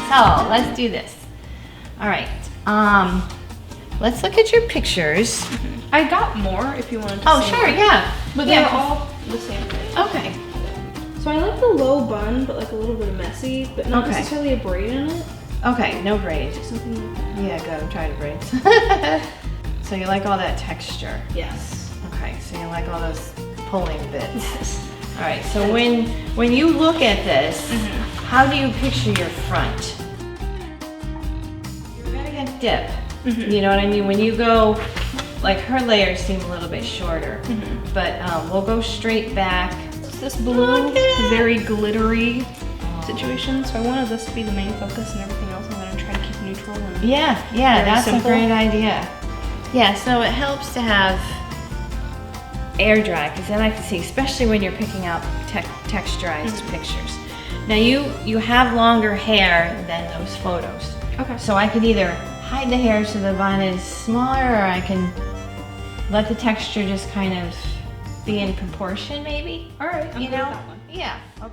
so let's do this. All right, let's look at your pictures. I got more if you wanted to Oh, see sure, more. yeah. But Yeah, they're all the same thing. Okay. So I like the low bun, but like a little bit messy, but not Okay. necessarily a braid in it. Okay, no braid. Something like that. Yeah, good, I'm trying to braids. So you like all that texture. Yes. Okay, so you like all those pulling bits. Yes. All right, so when you look at this, how do you picture your front? You're gonna get dip. You know what I mean? When you go, like her layers seem a little bit shorter, but we'll go straight back. It's this blue, very glittery situation, so I wanted this to be the main focus, and everything else I'm gonna try to keep neutral. And Yeah, very that's simple. a great idea. Yeah, so it helps to have air dry, because then I can see, especially when you're picking out texturized pictures. Now you have longer hair than those photos. Okay. So I could either hide the hair so the bun is smaller, or I can let the texture just kind of be in proportion maybe. All right. I'm You good with know? that one. Yeah, okay.